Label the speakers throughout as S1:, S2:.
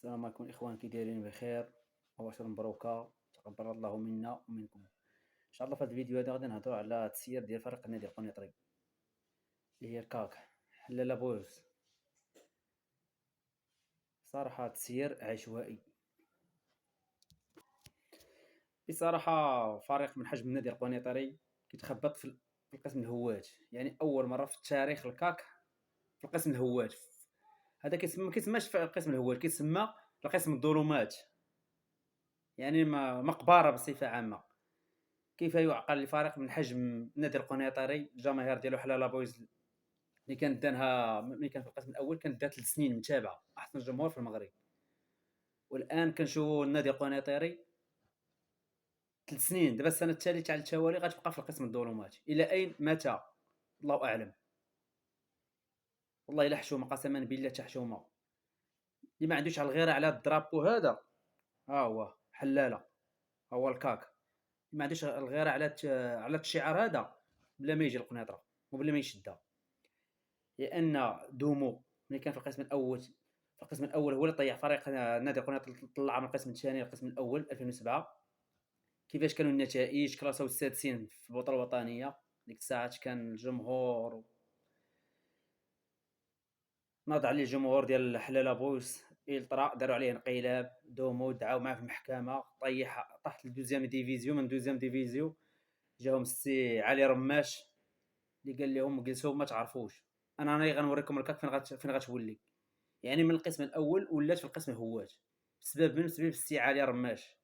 S1: السلام عليكم الإخوان، كي دايرين؟ بخير. مباشرة مبروكة، تقبل الله منا ومنكم. إن شاء الله في هذا الفيديو هذا غادي نهضروا على التسيير ديال فريق النادي القنيطري اللي هي الكاك. حلاله بوز. صراحة تسيير عشوائي بصراحة. فريق من حجم النادي القنيطري كيتخبط في القسم الهوات، يعني أول مرة في التاريخ الكاك في القسم الهوات. هذا ما كيتسماش في القسم الهوات، كيتسمى في القسم الظلمات، يعني مقبرة بصفة عامة. كيف يعقل لفريق من حجم النادي القنيطري الجماهير ديالو حلاله بويز اللي كانت دانها ملي كان في القسم الاول، كانت دات 3 سنين متابعه احسن جمهور في المغرب، والان كنشوفوا النادي القنيطري 3 سنين دابا السنه الثالثه على التوالي غتبقى في القسم الظلمات. الى اين؟ متى؟ الله اعلم. والله الا حشومه، قسما بالله حتى حشومه. اللي ما عندوش على الغيره على الدرابو هذا ها هو حلاله، ها هو الكاك. اللي ما عندوش الغيره على الشعار هذا بلا ما يجي القنيطره وبلا ما يشدها. لان دومو ملي كان في القسم الاول، هو اللي طيح فريق نادي القنيطره، طلع من القسم الثاني للقسم الاول 2007. كيفاش كانوا النتائج؟ كلاساو السادسين في البطوله الوطنيه. ديك الساعات كان الجمهور ناض عليه الجمهور ديال حلاله بوس، الترا داروا عليه انقلاب. دومو دعاو معاه في المحكمه، طاحت لدوزيام ديفيزيون. من دوزيام ديفيزيون جاهم السي علي رماش اللي قال لهم جلسوا ما تعرفوش، انا راني غنوريكم الكاك فين غتولي. يعني من القسم الاول ولات في القسم الهوات بسبب السي علي رماش.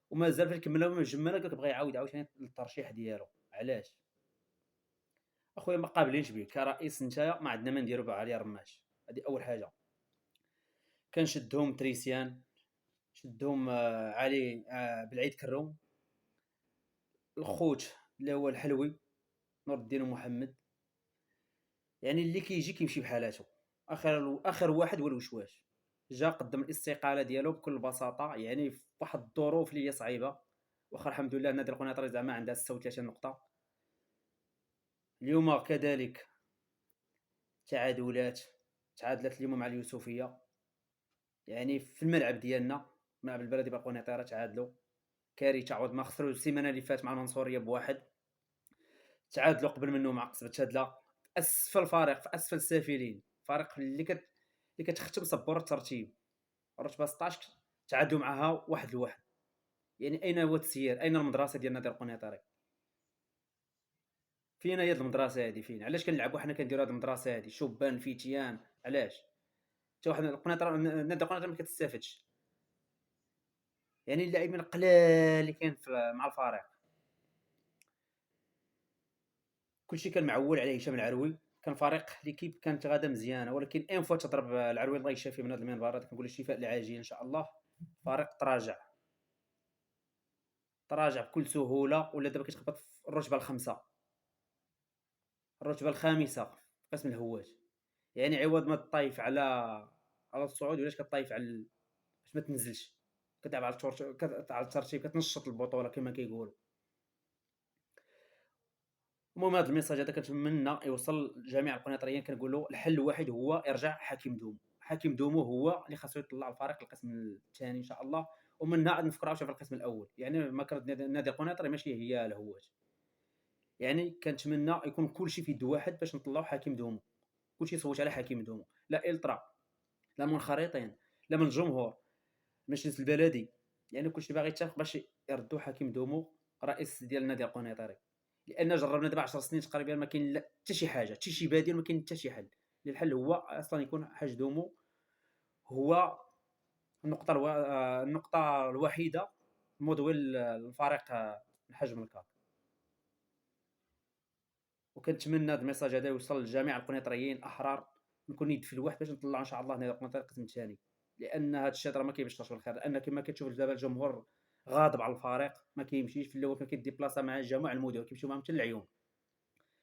S1: ومازال فاش كملوا من الجماله قالك بغى يعاود عاوتاني الترشيح ديالو. علاش اخويا؟ ما قابلينش به كرئيس. نتايا ما عندنا ما نديرو بعلي رماش. هذه اول حاجه. كنشدهم تريسيان، شدهم علي بالعيد كروم، الخوت اللي هو الحلوي نور الدين محمد. يعني اللي كيجي كيمشي بحالاته. اخر واحد هو الوشواش، جا قدم الاستقاله ديالو بكل بساطه، يعني في واحد الظروف اللي هي صعيبه. واخا الحمد لله نادي القنيطري زعما عندها 36 نقطه. اليوم كذلك تعادلات، تعادلت اليوم مع اليوسفيه، يعني في الملعب ديالنا، ملعب البلدي بالقنيطره تعادلوا. كارثه، عوض ما خسروا السيمانه اللي فات مع المنصوريه بواحد، تعادلوا قبل منه مع قصبة شادله. في اسفل فريق، في اسفل السافلين، فريق اللي كتختم صبور الترتيب الرتبه 16، تعادلوا معها واحد لواحد. يعني اين هو التسيير؟ اين المدرسه ديال نادي القنيطري؟ فين هي هاد المدرسه هادي؟ فين؟ علاش كنلعبوا حنا كنديروا هاد المدرسه هادي؟ شبان فتيان، علاش؟ حتى واحد القنيطره نادي القنيطره ما كتستافدش. يعني اللاعبين قلال اللي كاين مع الفريق. كلشي كان معول على هشام العروي. كان فريق ليكيب كانت غاده مزيانه، ولكن ان فوا تضرب العروي الله يشافيه من هذا المنبر هذا، كنقول الشفاء العاجل ان شاء الله. فريق تراجع بكل سهوله، ولا دابا كيتخبط في الرتبه الخامسه، الرتبه الخامسه في قسم الهوات. يعني عوض ما تطايف على الصعود، ولاش كطايف على باش ما تنزلش. كتلعب على الترتيب، كتنشط البطوله كما كيقولوا. المهم هذا الميساج هذا كنتمنى يوصل لجميع القنيطريين. كنقولوا الحل الوحيد هو ارجاع حكيم دومو. حكيم دومو هو اللي خاصو يطلع الفريق للقسم الثاني ان شاء الله، ومنها عاد نفكروا في القسم الاول. يعني مكره نادي القنيطري ماشي هي الهوات. يعني كنتمنى يكون كلشي في يد واحد باش نطلعوا حكيم دومو. كلشي يصوت على حكيم دومو، لا الترا، لا منخرطين، لا من الجمهور، مجلس البلدي. يعني كلشي باغي يتفق باش يردوا حكيم دومو رئيس ديال النادي القنيطري. لان جربنا دابا 10 سنين تقريبا ما كاين حتى شي حاجه، حتى شي بديل، ما كاين حتى شي حل. الحل هو اصلا يكون حاج دومو هو النقطه الوحيده مضوي الفريق من حجم الكاف. وكنتمنى هذا الميساج هذا يوصل لجميع القنيطريين احرار، نكون يد في الواحد باش نطلعوا ان شاء الله نادي القنيطري القسم الثاني. لان هذا الشيء راه ما كيبشرش بالخير. لان كما كتشوف دابا الجمهور غاضب على الفريق، ما كيمشيش. في الاول كان كيدي بلاصه مع جميع المدير كيمشيو معاهم حتى للعيون.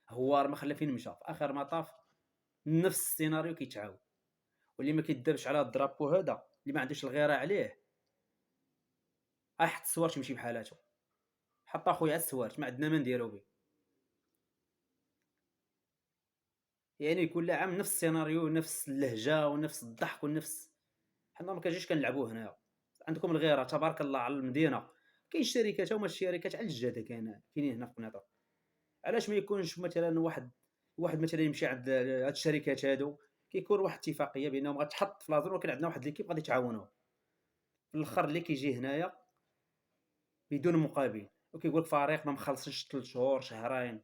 S1: هو راه ما خلى فين مشى. في اخر مطاف نفس السيناريو كيتعاود. واللي ما كيدابش على الدرابو هذا، اللي ما عندوش الغيره عليه، حط السوارت يمشي بحالاته. حط اخويا السوارت، ما عندنا ما نديرو به. يعني كل عام نفس السيناريو، نفس اللهجه ونفس الضحك ونفس حنا ما كنجيش كنلعبوا هنايا، عندكم الغيرة تبارك الله على المدينة، كاين الشركات تا هما الشركات على الجادة كاينين هنا في قنيطرة، علاش ما يكونش مثلًا واحد مثلًا يمشي عند هاد الشركات هادو، كيكون واحد الاتفاقية بينهم غتحط في لازون ولكن عندنا واحد ليكيب غادي يتعاونوا، في الآخر اللي كيجي هنايا بدون مقابل، وكيقول لك فريق ما مخلصش 3 شهور شهرين،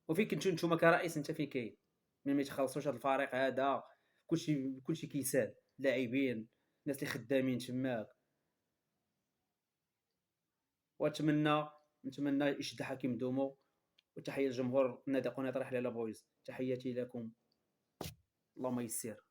S1: وفين كنتو نتوما كرئيس أنت فين كاين؟ ملي ما يتخلصوش هاد الفريق هذا كلشي كيسال، اللاعبين، الناس اللي خدامين تماك، نتمنى يشد حكيم دومو، وتحية لجمهور نادي قنيطرة حلالة بويز، تحياتي لكم، اللهم يسر.